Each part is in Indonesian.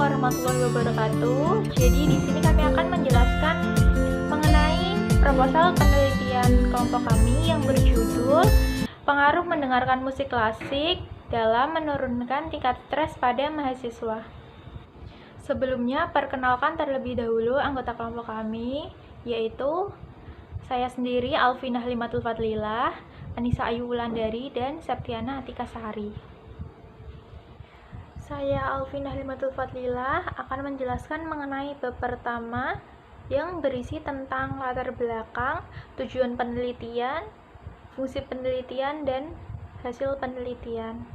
warahmatullahi wabarakatuh. Jadi di sini kami akan menjelaskan mengenai proposal penelitian kelompok kami yang berjudul Pengaruh Mendengarkan Musik Klasik dalam Menurunkan Tingkat Stres pada Mahasiswa. Sebelumnya, perkenalkan terlebih dahulu anggota kelompok kami, yaitu saya sendiri, Alvinah Halimatul Fadlilah, Anissa Ayu Wulandari, dan Septiana Atika Sahari. Saya Alvinah Halimatul Fadlilah akan menjelaskan mengenai bab pertama yang berisi tentang latar belakang, tujuan penelitian, fungsi penelitian, dan hasil penelitian.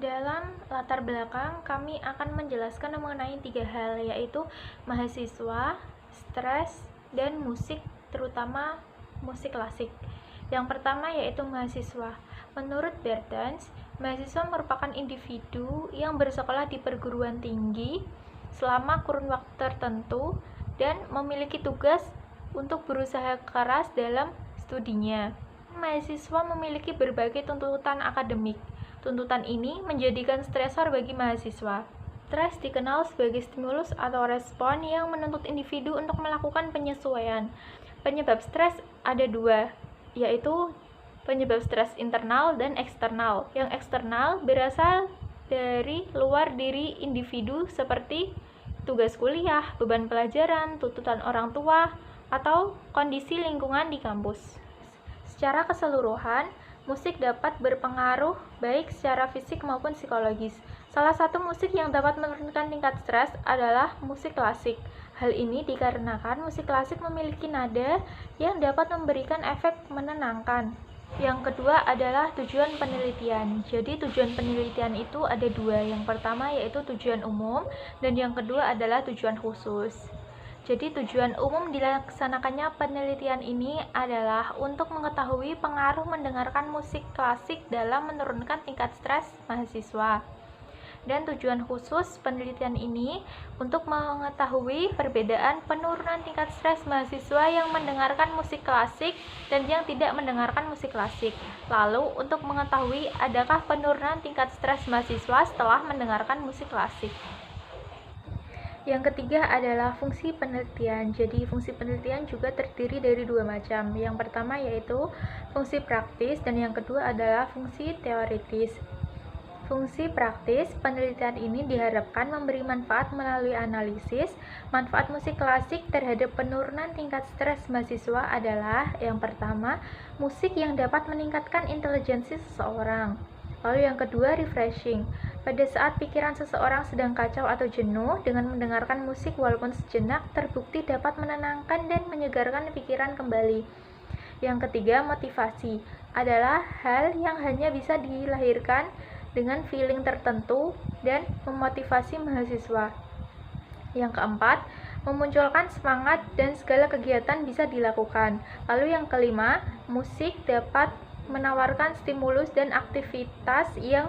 Dalam latar belakang, kami akan menjelaskan mengenai 3 hal, yaitu mahasiswa, stres, dan musik, terutama musik klasik. Yang pertama yaitu mahasiswa. Menurut Bertens, mahasiswa merupakan individu yang bersekolah di perguruan tinggi selama kurun waktu tertentu dan memiliki tugas untuk berusaha keras dalam studinya. Mahasiswa memiliki berbagai tuntutan akademik. Tuntutan ini menjadikan stresor bagi mahasiswa. Stres dikenal sebagai stimulus atau respon yang menuntut individu untuk melakukan penyesuaian. Penyebab stres ada 2, yaitu penyebab stres internal dan eksternal. Yang eksternal berasal dari luar diri individu seperti tugas kuliah, beban pelajaran, tuntutan orang tua, atau kondisi lingkungan di kampus. Secara keseluruhan, musik dapat berpengaruh baik secara fisik maupun psikologis. Salah satu musik yang dapat menurunkan tingkat stres adalah musik klasik. Hal ini dikarenakan musik klasik memiliki nada yang dapat memberikan efek menenangkan. Yang kedua adalah tujuan penelitian. Jadi tujuan penelitian itu ada 2. Yang pertama yaitu tujuan umum dan yang kedua adalah tujuan khusus. Jadi tujuan umum dilaksanakannya penelitian ini adalah untuk mengetahui pengaruh mendengarkan musik klasik dalam menurunkan tingkat stres mahasiswa. Dan tujuan khusus penelitian ini untuk mengetahui perbedaan penurunan tingkat stres mahasiswa yang mendengarkan musik klasik dan yang tidak mendengarkan musik klasik. Lalu untuk mengetahui adakah penurunan tingkat stres mahasiswa setelah mendengarkan musik klasik. Yang ketiga adalah fungsi penelitian. Jadi fungsi penelitian juga terdiri dari 2 macam. Yang pertama yaitu fungsi praktis dan yang kedua adalah fungsi teoritis. Fungsi praktis penelitian ini diharapkan memberi manfaat melalui analisis. Manfaat musik klasik terhadap penurunan tingkat stres mahasiswa adalah yang pertama, musik yang dapat meningkatkan intelijensi seseorang. Lalu yang kedua, refreshing. Pada saat pikiran seseorang sedang kacau atau jenuh, dengan mendengarkan musik walaupun sejenak terbukti dapat menenangkan dan menyegarkan pikiran kembali. Yang ketiga, motivasi adalah hal yang hanya bisa dilahirkan dengan feeling tertentu dan memotivasi mahasiswa. Yang keempat, memunculkan semangat dan segala kegiatan bisa dilakukan. Lalu yang kelima, musik dapat menawarkan stimulus dan aktivitas yang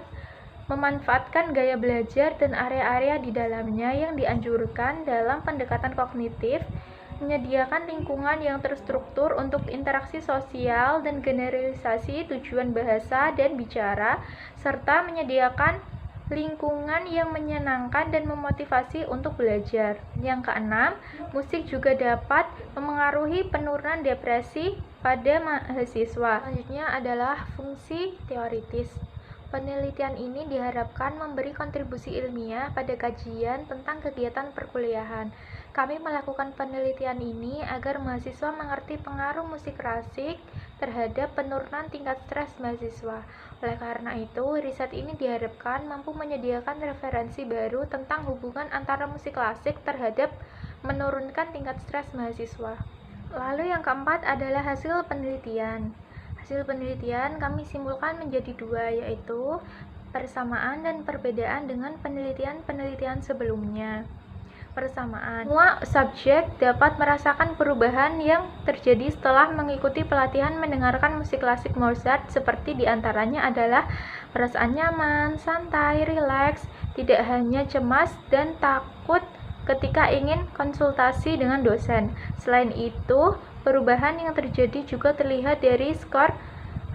memanfaatkan gaya belajar dan area-area di dalamnya yang dianjurkan dalam pendekatan kognitif, menyediakan lingkungan yang terstruktur untuk interaksi sosial dan generalisasi tujuan bahasa dan bicara, serta menyediakan lingkungan yang menyenangkan dan memotivasi untuk belajar. Yang keenam, musik juga dapat memengaruhi penurunan depresi pada mahasiswa. Selanjutnya adalah fungsi teoritis. Penelitian ini diharapkan memberi kontribusi ilmiah pada kajian tentang kegiatan perkuliahan. Kami melakukan penelitian ini agar mahasiswa mengerti pengaruh musik klasik terhadap penurunan tingkat stres mahasiswa. Oleh karena itu, riset ini diharapkan mampu menyediakan referensi baru tentang hubungan antara musik klasik terhadap menurunkan tingkat stres mahasiswa. Lalu yang keempat adalah hasil penelitian. Hasil penelitian kami simpulkan menjadi 2, yaitu persamaan dan perbedaan dengan penelitian-penelitian sebelumnya. Persamaan. Semua subjek dapat merasakan perubahan yang terjadi setelah mengikuti pelatihan mendengarkan musik klasik Mozart, seperti diantaranya adalah perasaan nyaman, santai, rileks, tidak hanya cemas dan takut ketika ingin konsultasi dengan dosen. Selain itu, perubahan yang terjadi juga terlihat dari skor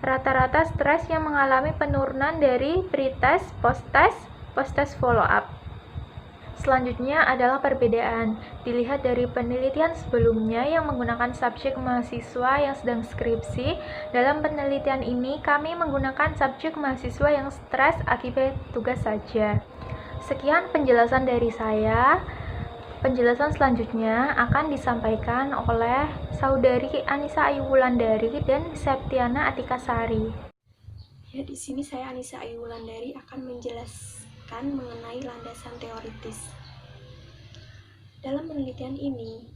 rata-rata stres yang mengalami penurunan dari pretest, post-test follow-up. Selanjutnya adalah perbedaan. Dilihat dari penelitian sebelumnya yang menggunakan subjek mahasiswa yang sedang skripsi, dalam penelitian ini kami menggunakan subjek mahasiswa yang stres akibat tugas saja. Sekian penjelasan dari saya. Penjelasan selanjutnya akan disampaikan oleh Saudari Anissa Ayu Wulandari dan Septiana Atikasari. Ya, di sini saya Anissa Ayu Wulandari akan menjelaskan mengenai landasan teoritis. Dalam penelitian ini,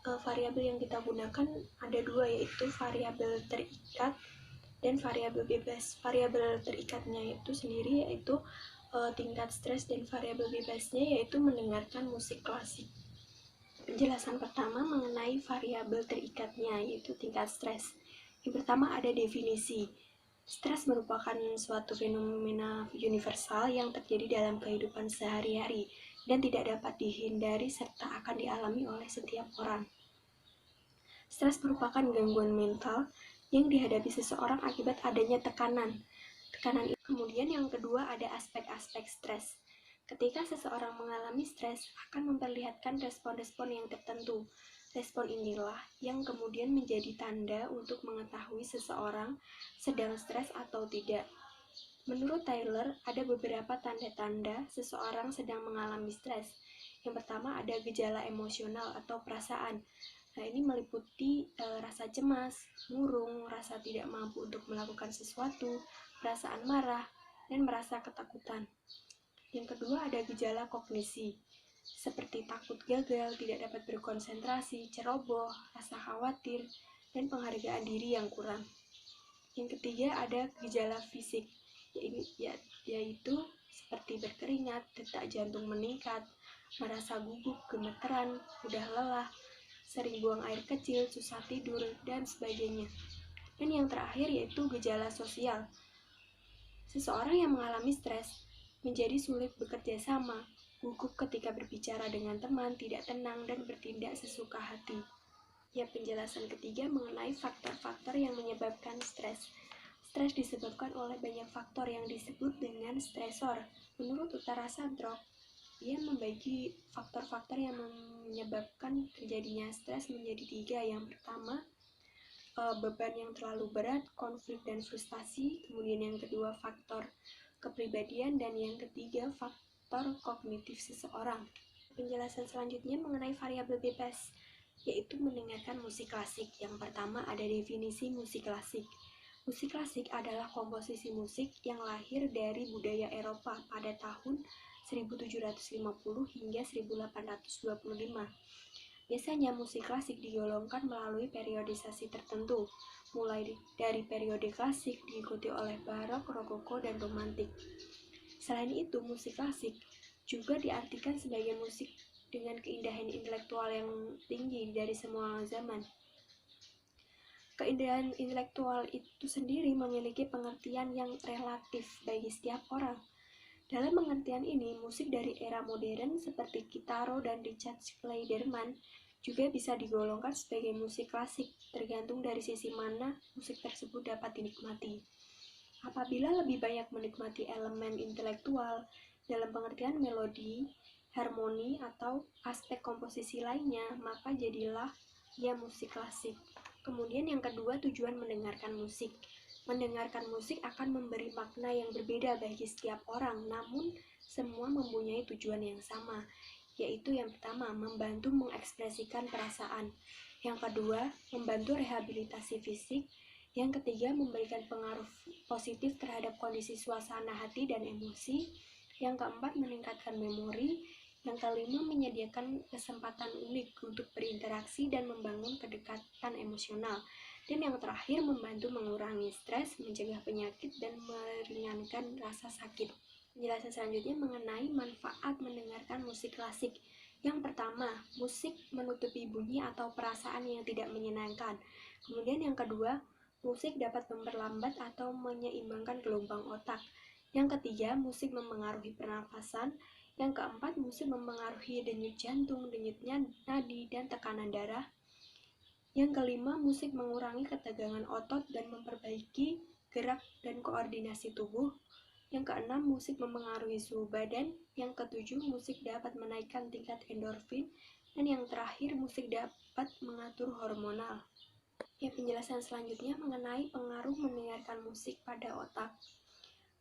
variabel yang kita gunakan ada dua, yaitu variabel terikat dan variabel bebas. Variabel terikatnya itu sendiri yaitu tingkat stres, dan variabel bebasnya yaitu mendengarkan musik klasik. Penjelasan pertama mengenai variabel terikatnya yaitu tingkat stres. Yang pertama ada definisi. Stres merupakan suatu fenomena universal yang terjadi dalam kehidupan sehari-hari dan tidak dapat dihindari serta akan dialami oleh setiap orang. Stres merupakan gangguan mental yang dihadapi seseorang akibat adanya tekanan. Kemudian yang kedua ada aspek-aspek stres. Ketika seseorang mengalami stres akan memperlihatkan respon-respon yang tertentu. Respon inilah yang kemudian menjadi tanda untuk mengetahui seseorang sedang stres atau tidak. Menurut Taylor, ada beberapa tanda-tanda seseorang sedang mengalami stres. Yang pertama ada gejala emosional atau perasaan. Nah, ini meliputi rasa cemas, murung, rasa tidak mampu untuk melakukan sesuatu, perasaan marah, dan merasa ketakutan. Yang kedua ada gejala kognisi, seperti takut gagal, tidak dapat berkonsentrasi, ceroboh, rasa khawatir, dan penghargaan diri yang kurang. Yang ketiga ada gejala fisik, yaitu seperti berkeringat, detak jantung meningkat, merasa gugup, gemeteran, mudah lelah, sering buang air kecil, susah tidur, dan sebagainya. Dan yang terakhir yaitu gejala sosial. Seseorang yang mengalami stres menjadi sulit bekerja sama, gugup ketika berbicara dengan teman, tidak tenang, dan bertindak sesuka hati. Ya, penjelasan ketiga mengenai faktor-faktor yang menyebabkan stres. Stres disebabkan oleh banyak faktor yang disebut dengan stresor. Menurut Utara Sandrock, ia membagi faktor-faktor yang menyebabkan terjadinya stres menjadi 3. Yang pertama, beban yang terlalu berat, konflik dan frustasi. Kemudian yang kedua, faktor kepribadian, dan yang ketiga, faktor kognitif seseorang. Penjelasan selanjutnya mengenai variabel bebas, yaitu mendengarkan musik klasik. Yang pertama ada definisi musik klasik. Musik klasik adalah komposisi musik yang lahir dari budaya Eropa pada tahun 1750 hingga 1825. Biasanya musik klasik digolongkan melalui periodisasi tertentu, mulai dari periode klasik diikuti oleh barok, rokoko, dan romantik. Selain itu, musik klasik juga diartikan sebagai musik dengan keindahan intelektual yang tinggi dari semua zaman. Keindahan intelektual itu sendiri memiliki pengertian yang relatif bagi setiap orang. Dalam pengertian ini, musik dari era modern seperti Kitaro dan Richard Clayderman juga bisa digolongkan sebagai musik klasik, tergantung dari sisi mana musik tersebut dapat dinikmati. Apabila lebih banyak menikmati elemen intelektual dalam pengertian melodi, harmoni, atau aspek komposisi lainnya, maka jadilah ia musik klasik. Kemudian yang kedua, tujuan mendengarkan musik. Mendengarkan musik akan memberi makna yang berbeda bagi setiap orang, namun semua mempunyai tujuan yang sama, yaitu yang pertama, membantu mengekspresikan perasaan. Yang kedua, membantu rehabilitasi fisik. Yang ketiga, memberikan pengaruh positif terhadap kondisi suasana hati dan emosi. Yang keempat, meningkatkan memori. Yang kelima, menyediakan kesempatan unik untuk berinteraksi dan membangun kedekatan emosional. Dan yang terakhir, membantu mengurangi stres, mencegah penyakit, dan meringankan rasa sakit. Penjelasan selanjutnya mengenai manfaat mendengarkan musik klasik. Yang pertama, musik menutupi bunyi atau perasaan yang tidak menyenangkan. Kemudian yang kedua, musik dapat memperlambat atau menyeimbangkan gelombang otak. Yang ketiga, musik memengaruhi pernafasan. Yang keempat, musik memengaruhi denyut jantung, denyut nadi, dan tekanan darah. Yang kelima, musik mengurangi ketegangan otot dan memperbaiki gerak dan koordinasi tubuh. Yang keenam, musik mempengaruhi suhu badan. Yang ketujuh, musik dapat menaikkan tingkat endorfin. Dan yang terakhir, musik dapat mengatur hormonal. Penjelasan selanjutnya mengenai pengaruh mendengarkan musik pada otak.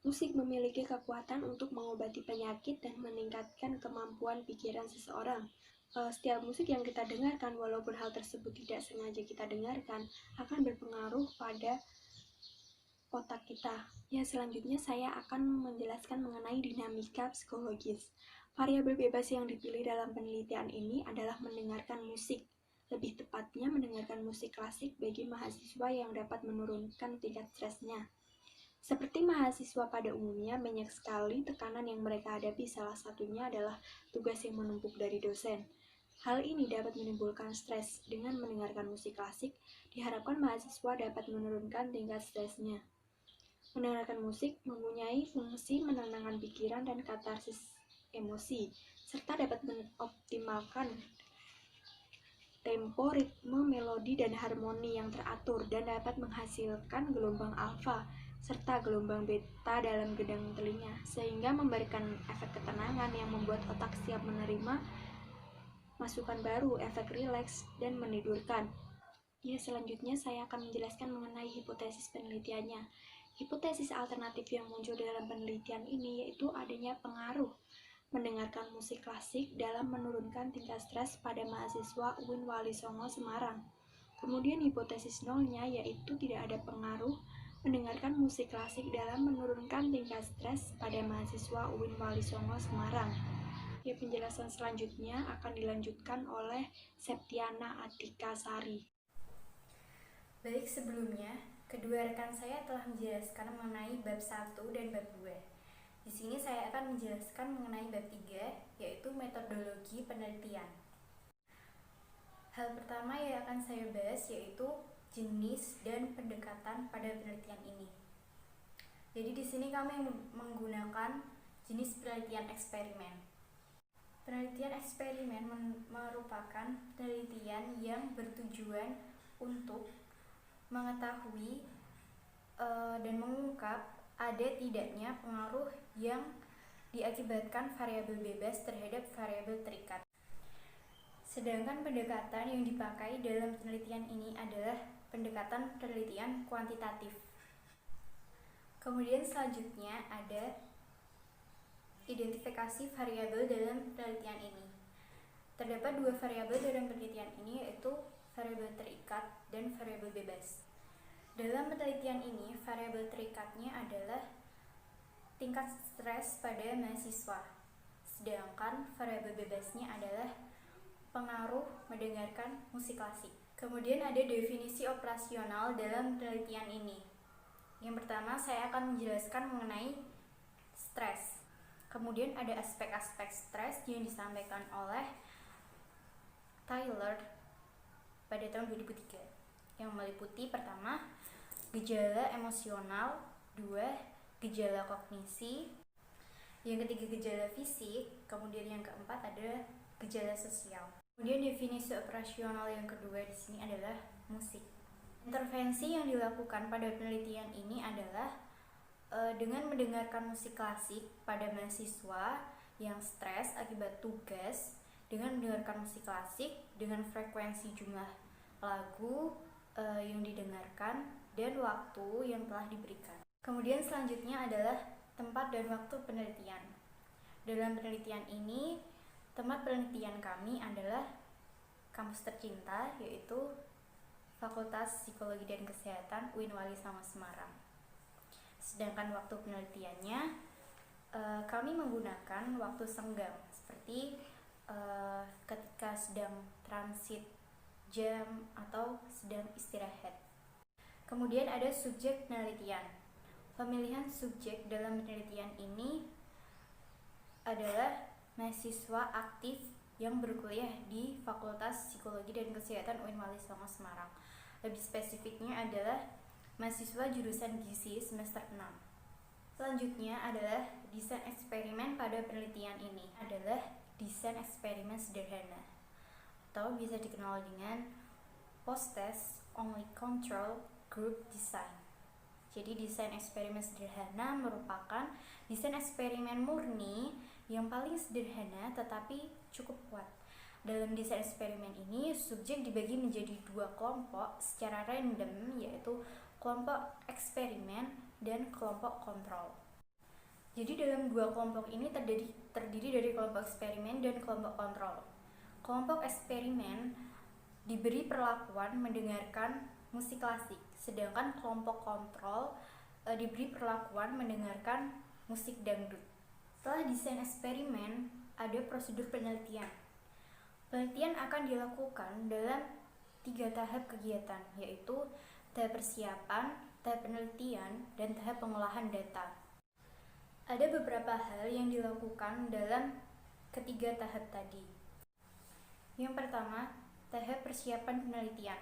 Musik memiliki kekuatan untuk mengobati penyakit dan meningkatkan kemampuan pikiran seseorang. Setiap musik yang kita dengarkan, walaupun hal tersebut tidak sengaja kita dengarkan, akan berpengaruh pada otak kita. Selanjutnya saya akan menjelaskan mengenai dinamika psikologis. Variabel bebas yang dipilih dalam penelitian ini adalah mendengarkan musik. Lebih tepatnya mendengarkan musik klasik bagi mahasiswa yang dapat menurunkan tingkat stresnya. Seperti mahasiswa pada umumnya, banyak sekali tekanan yang mereka hadapi. Salah satunya adalah tugas yang menumpuk dari dosen. Hal ini dapat menimbulkan stres. Dengan mendengarkan musik klasik, diharapkan mahasiswa dapat menurunkan tingkat stresnya. Mendengarkan musik mempunyai fungsi menenangkan pikiran dan katarsis emosi, serta dapat mengoptimalkan tempo, ritme, melodi, dan harmoni yang teratur, dan dapat menghasilkan gelombang alfa serta gelombang beta dalam gendang telinga, sehingga memberikan efek ketenangan yang membuat otak siap menerima masukan baru, efek rileks, dan menidurkan. Selanjutnya saya akan menjelaskan mengenai hipotesis penelitiannya. Hipotesis alternatif yang muncul dalam penelitian ini yaitu adanya pengaruh mendengarkan musik klasik dalam menurunkan tingkat stres pada mahasiswa UIN Wali Songo Semarang. Kemudian hipotesis nolnya yaitu tidak ada pengaruh mendengarkan musik klasik dalam menurunkan tingkat stres pada mahasiswa UIN Wali Songo Semarang. Penjelasan selanjutnya akan dilanjutkan oleh Septiana Atika Sari. Baik, sebelumnya kedua rekan saya telah menjelaskan mengenai bab 1 dan bab 2. Di sini saya akan menjelaskan mengenai bab 3, yaitu metodologi penelitian. Hal pertama yang akan saya bahas yaitu jenis dan pendekatan pada penelitian ini. Jadi di sini kami menggunakan jenis penelitian eksperimen. Penelitian eksperimen merupakan penelitian yang bertujuan untuk mengetahui dan mengungkap ada tidaknya pengaruh yang diakibatkan variabel bebas terhadap variabel terikat. Sedangkan pendekatan yang dipakai dalam penelitian ini adalah pendekatan penelitian kuantitatif. Kemudian selanjutnya ada identifikasi variabel dalam penelitian ini. Terdapat dua variabel dalam penelitian ini, yaitu variabel terikat dan variabel bebas. Dalam penelitian ini, variabel terikatnya adalah tingkat stres pada mahasiswa, sedangkan variabel bebasnya adalah pengaruh mendengarkan musik klasik. Kemudian ada definisi operasional dalam penelitian ini. Yang pertama, saya akan menjelaskan mengenai stres. Kemudian ada aspek-aspek stres yang disampaikan oleh Taylor pada tahun 2003, yang meliputi pertama, gejala emosional, 2, gejala kognisi, yang ketiga gejala fisik, kemudian yang keempat ada gejala sosial. Kemudian definisi operasional yang kedua di sini adalah musik. Intervensi yang dilakukan pada penelitian ini adalah dengan mendengarkan musik klasik pada mahasiswa yang stres akibat tugas, dengan mendengarkan musik klasik dengan frekuensi jumlah lagu yang didengarkan dan waktu yang telah diberikan. Kemudian selanjutnya adalah tempat dan waktu penelitian. Dalam penelitian ini, tempat penelitian kami adalah kampus tercinta, yaitu Fakultas Psikologi dan Kesehatan UIN Wali Songo Semarang. Sedangkan waktu penelitiannya kami menggunakan waktu senggang, seperti ketika sedang transit jam atau sedang istirahat. Kemudian ada subjek penelitian. Pemilihan subjek dalam penelitian ini adalah mahasiswa aktif yang berkuliah di Fakultas Psikologi dan Kesehatan UIN Wali Songo Semarang. Lebih spesifiknya adalah mahasiswa jurusan gizi semester 6. Selanjutnya adalah desain eksperimen pada penelitian ini. Adalah desain eksperimen sederhana, atau bisa dikenal dengan post-test only control group design. Jadi desain eksperimen sederhana merupakan desain eksperimen murni yang paling sederhana tetapi cukup kuat. Dalam desain eksperimen ini, subjek dibagi menjadi dua kelompok secara random, yaitu kelompok eksperimen dan kelompok kontrol. Jadi dalam dua kelompok ini terdiri dari kelompok eksperimen dan kelompok kontrol. Kelompok eksperimen diberi perlakuan mendengarkan musik klasik, sedangkan kelompok kontrol diberi perlakuan mendengarkan musik dangdut. Setelah desain eksperimen, ada prosedur penelitian. Penelitian akan dilakukan dalam 3 tahap kegiatan, yaitu tahap persiapan, tahap penelitian, dan tahap pengolahan data. Ada beberapa hal yang dilakukan dalam ketiga tahap tadi. Yang pertama, tahap persiapan penelitian.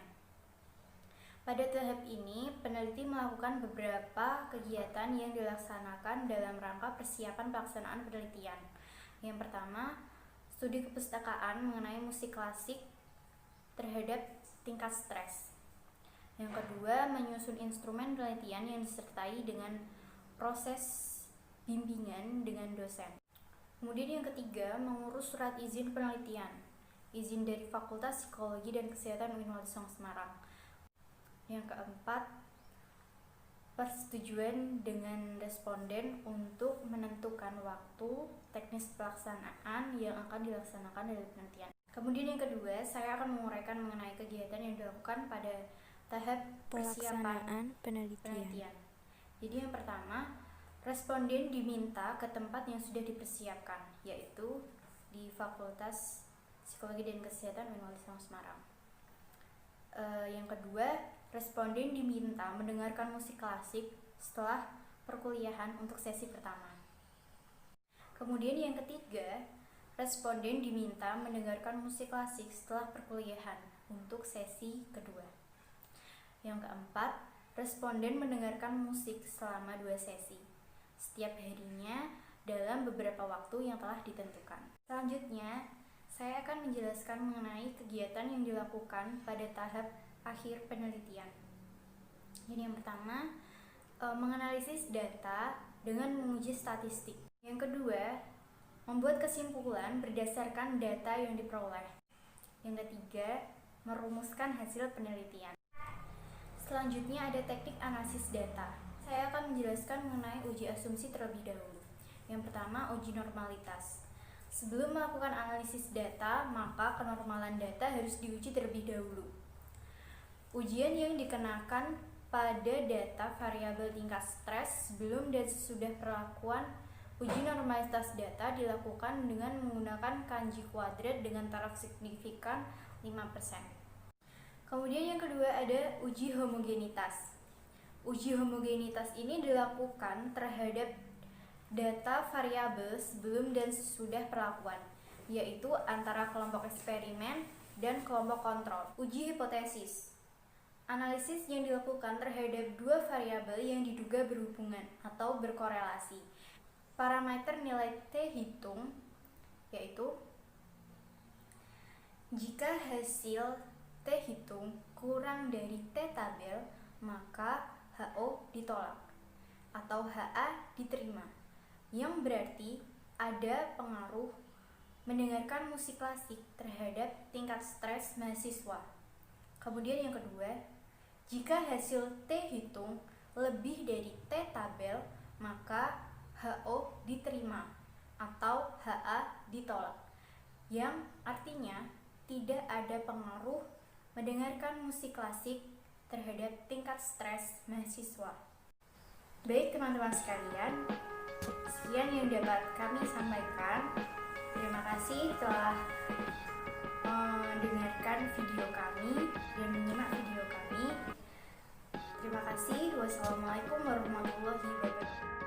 Pada tahap ini, peneliti melakukan beberapa kegiatan yang dilaksanakan dalam rangka persiapan pelaksanaan penelitian. Yang pertama, studi kepustakaan mengenai musik klasik terhadap tingkat stres. Yang kedua, menyusun instrumen penelitian yang disertai dengan proses bimbingan dengan dosen. Kemudian yang ketiga, mengurus surat izin penelitian, izin dari Fakultas Psikologi dan Kesehatan UIN Wali Songo Semarang. Yang keempat, persetujuan dengan responden untuk menentukan waktu teknis pelaksanaan yang akan dilaksanakan dalam penelitian. Kemudian yang kedua, saya akan menguraikan mengenai kegiatan yang dilakukan pada tahap persiapan penelitian. Jadi yang pertama, responden diminta ke tempat yang sudah dipersiapkan, yaitu di Fakultas Psikologi dan Kesehatan UIN Wali Songo Semarang. Yang kedua, responden diminta mendengarkan musik klasik setelah perkuliahan untuk sesi pertama. Kemudian yang ketiga, responden diminta mendengarkan musik klasik setelah perkuliahan untuk sesi kedua. Yang keempat, responden mendengarkan musik selama 2 sesi setiap harinya dalam beberapa waktu yang telah ditentukan. Selanjutnya, saya akan menjelaskan mengenai kegiatan yang dilakukan pada tahap akhir penelitian. Jadi yang pertama, menganalisis data dengan menguji statistik. Yang kedua, membuat kesimpulan berdasarkan data yang diperoleh. Yang ketiga, merumuskan hasil penelitian. Selanjutnya ada teknik analisis data. Saya akan menjelaskan mengenai uji asumsi terlebih dahulu. Yang pertama, uji normalitas. Sebelum melakukan analisis data, maka kenormalan data harus diuji terlebih dahulu. Ujian yang dikenakan pada data variabel tingkat stres sebelum dan sesudah perlakuan uji normalitas data dilakukan dengan menggunakan kanji kuadrat dengan taraf signifikan 5%. Kemudian yang kedua ada uji homogenitas. Uji homogenitas ini dilakukan terhadap data variabel sebelum dan sesudah perlakuan, yaitu antara kelompok eksperimen dan kelompok kontrol. Uji hipotesis. Analisis yang dilakukan terhadap 2 variabel yang diduga berhubungan atau berkorelasi. Parameter nilai T hitung, yaitu jika hasil T hitung kurang dari T tabel, maka HO ditolak atau HA diterima, yang berarti ada pengaruh mendengarkan musik klasik terhadap tingkat stres mahasiswa. Kemudian yang kedua, jika hasil T hitung lebih dari T tabel, maka HO diterima atau HA ditolak, yang artinya tidak ada pengaruh mendengarkan musik klasik terhadap tingkat stres mahasiswa. Baik teman-teman sekalian, sekian yang dapat kami sampaikan. Terima kasih telah mendengarkan video kami dan menyimak video kami. Terima kasih. Wassalamualaikum warahmatullahi wabarakatuh.